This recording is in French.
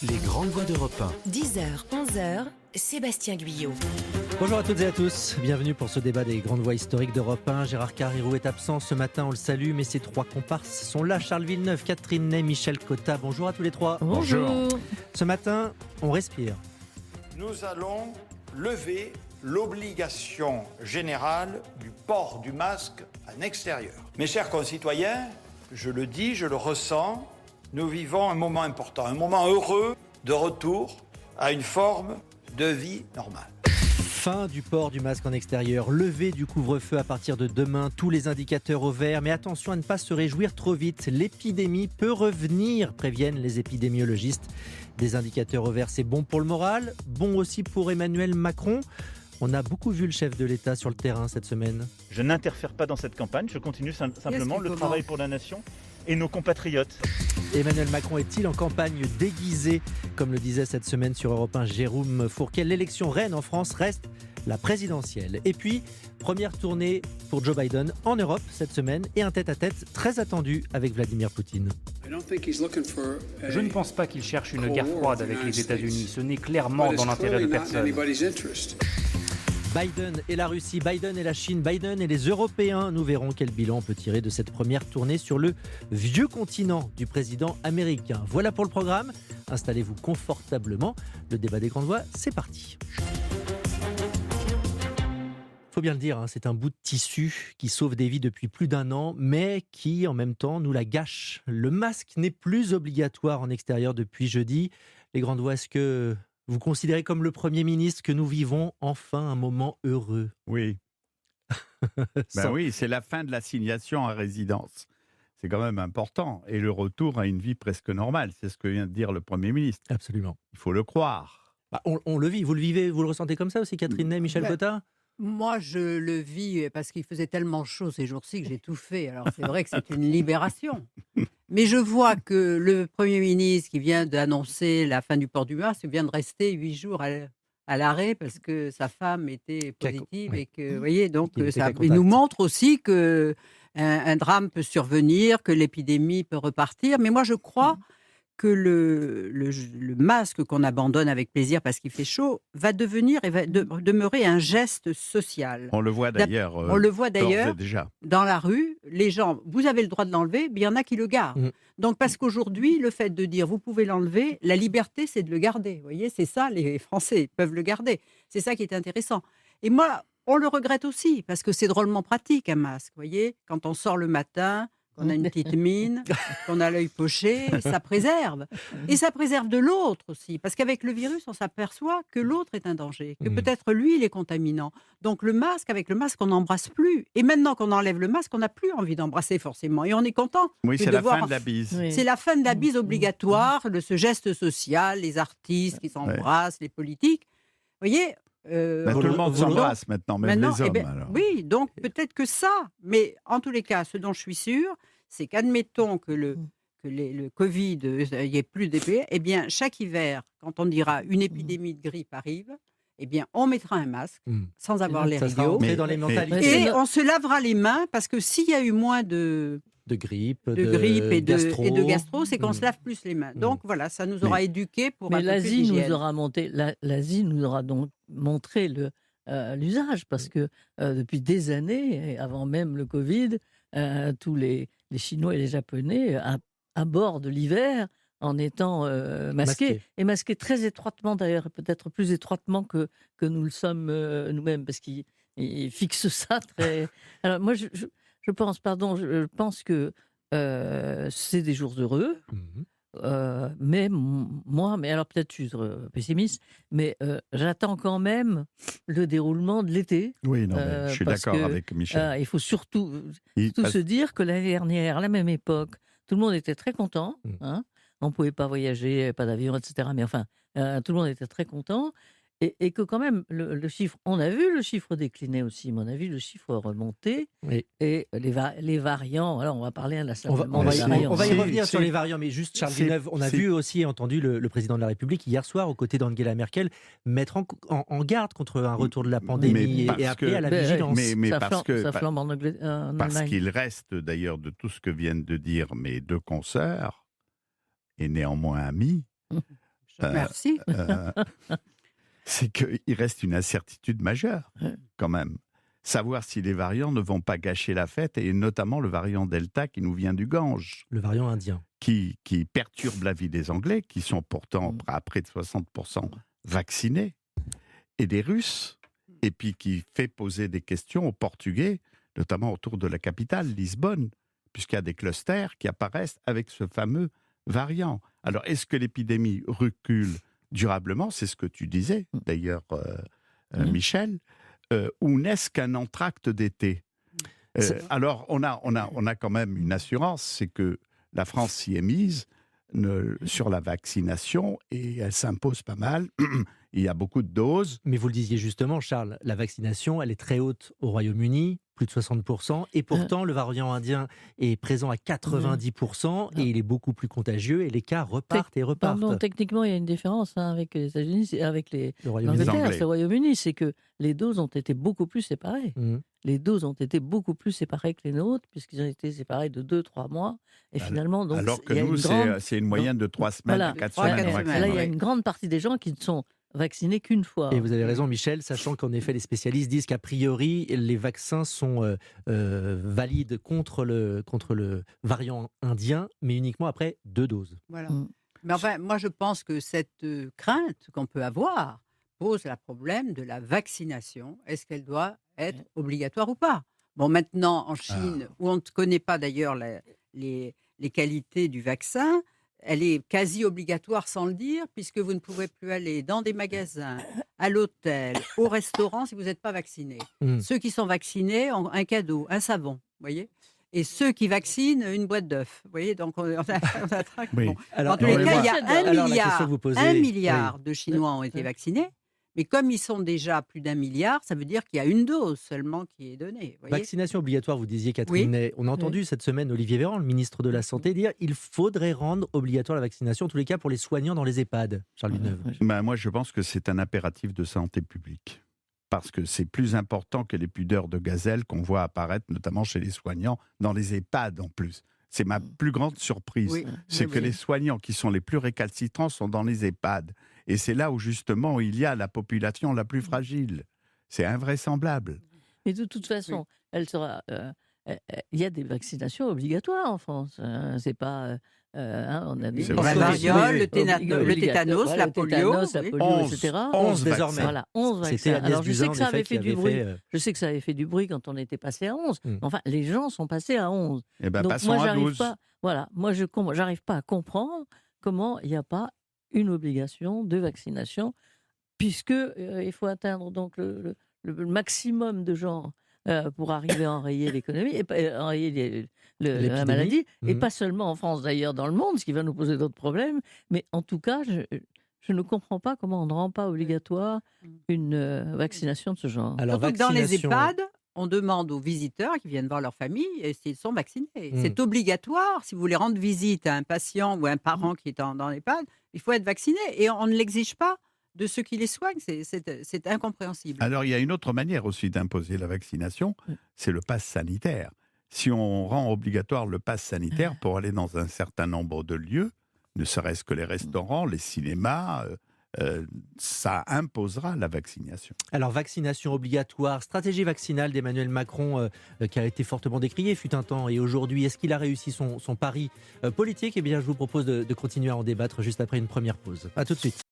Les grandes voix d'Europe 1. 10h, 11h, Sébastien Guyot. Bonjour à toutes et à tous, bienvenue pour ce débat des grandes voix historiques d'Europe 1. Gérard Carrérou est absent ce matin, on le salue, mais ses trois comparses sont là. Charles Villeneuve, Catherine Ney, Michel Cotta, bonjour à tous les trois. Bonjour. Ce matin, on respire. Nous allons lever l'obligation générale du port du masque en extérieur. Mes chers concitoyens, je le dis, je le ressens, nous vivons un moment important, un moment heureux de retour à une forme de vie normale. Fin du port du masque en extérieur, levée du couvre-feu à partir de demain, tous les indicateurs au vert, mais attention à ne pas se réjouir trop vite. L'épidémie peut revenir, préviennent les épidémiologistes. Des indicateurs au vert, c'est bon pour le moral, bon aussi pour Emmanuel Macron. On a beaucoup vu le chef de l'État sur le terrain cette semaine. Je n'interfère pas dans cette campagne, je continue simplement le travail pour la nation et nos compatriotes. Emmanuel Macron est-il en campagne déguisée, comme le disait cette semaine sur Europe 1 Jérôme Fourquet. L'élection reine en France reste la présidentielle. Et puis, première tournée pour Joe Biden en Europe cette semaine et un tête-à-tête très attendu avec Vladimir Poutine. Je ne pense pas qu'il cherche une guerre froide avec les États-Unis. Ce n'est clairement dans l'intérêt de personne. Biden et la Russie, Biden et la Chine, Biden et les Européens. Nous verrons quel bilan on peut tirer de cette première tournée sur le vieux continent du président américain. Voilà pour le programme. Installez-vous confortablement. Le débat des grandes voix, c'est parti. Faut bien le dire, c'est un bout de tissu qui sauve des vies depuis plus d'un an, mais qui, en même temps, nous la gâche. Le masque n'est plus obligatoire en extérieur depuis jeudi. Les grandes voix, est-ce que vous considérez comme le Premier ministre que nous vivons enfin un moment heureux ? Oui. Oui, c'est la fin de l'assignation à résidence. C'est quand même important. Et le retour à une vie presque normale. C'est ce que vient de dire le Premier ministre. Absolument. Il faut le croire. On le vit. Vous le vivez, vous le ressentez comme ça aussi, Catherine Ney, Michel Cotta ? Moi, je le vis parce qu'il faisait tellement chaud ces jours-ci que j'ai tout fait. Alors, c'est vrai que c'est une libération. Mais je vois que le Premier ministre qui vient d'annoncer la fin du port du masque vient de rester 8 jours à l'arrêt parce que sa femme était positive. Oui. Et que, vous voyez, donc, il nous montre aussi que un drame peut survenir, que l'épidémie peut repartir. Mais moi, je crois que le masque qu'on abandonne avec plaisir parce qu'il fait chaud va devenir et va demeurer un geste social. On le voit d'ailleurs. On le voit d'ailleurs déjà. dans la rue, les gens, vous avez le droit de l'enlever, mais il y en a qui le gardent. Donc parce qu'aujourd'hui, le fait de dire vous pouvez l'enlever, la liberté c'est de le garder. Vous voyez, c'est ça, les Français peuvent le garder. C'est ça qui est intéressant. Et moi, on le regrette aussi parce que c'est drôlement pratique un masque. Vous voyez, quand on sort le matin, qu'on a une petite mine, qu'on a l'œil poché, ça préserve. Et ça préserve de l'autre aussi. Parce qu'avec le virus, on s'aperçoit que l'autre est un danger, que peut-être lui, il est contaminant. Donc avec le masque, on n'embrasse plus. Et maintenant qu'on enlève le masque, on n'a plus envie d'embrasser forcément. Et on est content. Oui, c'est la fin de la bise. C'est la fin de la bise obligatoire, de ce geste social, les artistes qui s'embrassent, les politiques. Vous voyez tout le monde s'embrasse maintenant, même les hommes. Alors. Oui, donc peut-être que ça. Mais en tous les cas, ce dont je suis sûre, c'est qu'admettons que le Covid, il n'y ait plus d'épée, eh bien, chaque hiver, quand on dira une épidémie de grippe arrive, eh bien, on mettra un masque sans avoir l'air idiot. Dans les mentalités. Et on se lavera les mains parce que s'il y a eu moins de grippe, et de gastro, c'est qu'on se lave plus les mains. Donc voilà, ça nous aura éduqués pour un peu plus d'hygiène. L'Asie nous aura donc montré l'usage parce que depuis des années, et avant même le Covid, tous les Chinois et les Japonais abordent l'hiver en étant masqués. Et masqués très étroitement d'ailleurs, peut-être plus étroitement que nous le sommes nous-mêmes, parce qu'ils fixent ça très... Alors moi, je pense que c'est des jours heureux, mais alors peut-être je suis pessimiste, mais j'attends quand même le déroulement de l'été. Oui, non, je suis d'accord avec Michel. Il faut surtout se dire que l'année dernière, à la même époque, tout le monde était très content. On ne pouvait pas voyager, pas d'avion, etc. Mais enfin, tout le monde était très content. Et que quand même, le chiffre, on a vu le chiffre décliner aussi, mais on a vu le chiffre remonter. Oui. Et les variants, alors on va parler à la salle. On va y revenir sur les variants, mais juste Charles Villeneuve, on a vu aussi et entendu le président de la République hier soir, aux côtés d'Angela Merkel, mettre en garde contre un retour de la pandémie et appeler à la vigilance. Ça flambe en Allemagne. Parce qu'il reste d'ailleurs de tout ce que viennent de dire mes deux consoeurs, et néanmoins amis, Merci. C'est qu'il reste une incertitude majeure, quand même. Savoir si les variants ne vont pas gâcher la fête, et notamment le variant Delta qui nous vient du Gange. Le variant indien. Qui perturbe la vie des Anglais, qui sont pourtant à près de 60% vaccinés, et des Russes, et puis qui fait poser des questions aux Portugais, notamment autour de la capitale, Lisbonne, puisqu'il y a des clusters qui apparaissent avec ce fameux variant. Alors, est-ce que l'épidémie recule durablement? C'est ce que tu disais, d'ailleurs, Michel. Ou n'est-ce qu'un entracte d'été? Alors, on a quand même une assurance, c'est que la France s'y est mise sur la vaccination et elle s'impose pas mal. Il y a beaucoup de doses. Mais vous le disiez justement, Charles, la vaccination, elle est très haute au Royaume-Uni, plus de 60%, et pourtant le variant indien est présent à 90%, et il est beaucoup plus contagieux, et les cas repartent et repartent. Pardon, techniquement, il y a une différence avec les États-Unis, avec l'Angleterre, le Royaume-Uni, c'est que les doses ont été beaucoup plus séparées. Les doses ont été beaucoup plus séparées que les nôtres, puisqu'ils ont été séparés de 2-3 mois, et finalement... Donc, alors que nous, c'est une moyenne de 3 semaines à 4 semaines. Là, il y a une grande partie des gens qui ne sont vaccinés qu'une fois. Et vous avez raison, Michel, sachant qu'en effet, les spécialistes disent qu'a priori, les vaccins sont valides contre le variant indien, mais uniquement après 2 doses. Voilà. Mais enfin, moi, je pense que cette crainte qu'on peut avoir pose le problème de la vaccination. Est-ce qu'elle doit être obligatoire ou pas? Bon, maintenant, en Chine, où on ne connaît pas d'ailleurs les qualités du vaccin, elle est quasi obligatoire sans le dire, puisque vous ne pouvez plus aller dans des magasins, à l'hôtel, au restaurant si vous n'êtes pas vacciné. Ceux qui sont vaccinés ont un cadeau, un savon, vous voyez. Et ceux qui vaccinent, une boîte d'œufs. Vous voyez, donc on attraque. Oui. Bon. Alors, dans tous les cas, il y a un oui. milliard de Chinois ont été vaccinés. Mais comme ils sont déjà plus d'1 milliard, ça veut dire qu'il y a une dose seulement qui est donnée. Voyez. Vaccination obligatoire, vous disiez, Catherine Ney. On a entendu cette semaine Olivier Véran, le ministre de la Santé, dire qu'il faudrait rendre obligatoire la vaccination, en tous les cas pour les soignants dans les EHPAD. Charles Villeneuve. Moi, je pense que c'est un impératif de santé publique. Parce que c'est plus important que les pudeurs de gazelle qu'on voit apparaître, notamment chez les soignants, dans les EHPAD en plus. C'est ma plus grande surprise. C'est que les soignants qui sont les plus récalcitrants sont dans les EHPAD. Et c'est là où, justement, il y a la population la plus fragile. C'est invraisemblable. Mais de toute façon, elle sera... il y a des vaccinations obligatoires en France. C'est pas... on a des la variole, le tétanos, la polio, etc. 11 désormais. Voilà, 11 vaccins. Alors je sais que ça avait fait du bruit. Je sais que ça avait fait du bruit quand on était passé à 11. Enfin, les gens sont passés à 11. Eh ben, donc passons moi, à 12. Moi, j'arrive pas à comprendre comment il n'y a pas une obligation de vaccination, puisque il faut atteindre donc le maximum de gens pour arriver à enrayer l'économie, et enrayer la maladie, et pas seulement en France d'ailleurs, dans le monde, ce qui va nous poser d'autres problèmes, mais en tout cas, je ne comprends pas comment on ne rend pas obligatoire une vaccination de ce genre. Alors, surtout que dans les EHPAD, on demande aux visiteurs qui viennent voir leur famille s'ils sont vaccinés. C'est obligatoire, si vous voulez rendre visite à un patient ou à un parent qui est dans l'EHPAD, il faut être vacciné, et on ne l'exige pas de ceux qui les soignent. C'est incompréhensible. Alors, il y a une autre manière aussi d'imposer la vaccination, c'est le pass sanitaire. Si on rend obligatoire le pass sanitaire pour aller dans un certain nombre de lieux, ne serait-ce que les restaurants, les cinémas, ça imposera la vaccination. Alors, vaccination obligatoire, stratégie vaccinale d'Emmanuel Macron qui a été fortement décriée fut un temps, et aujourd'hui, est-ce qu'il a réussi son pari politique? Eh bien, je vous propose de continuer à en débattre juste après une première pause. À tout de suite.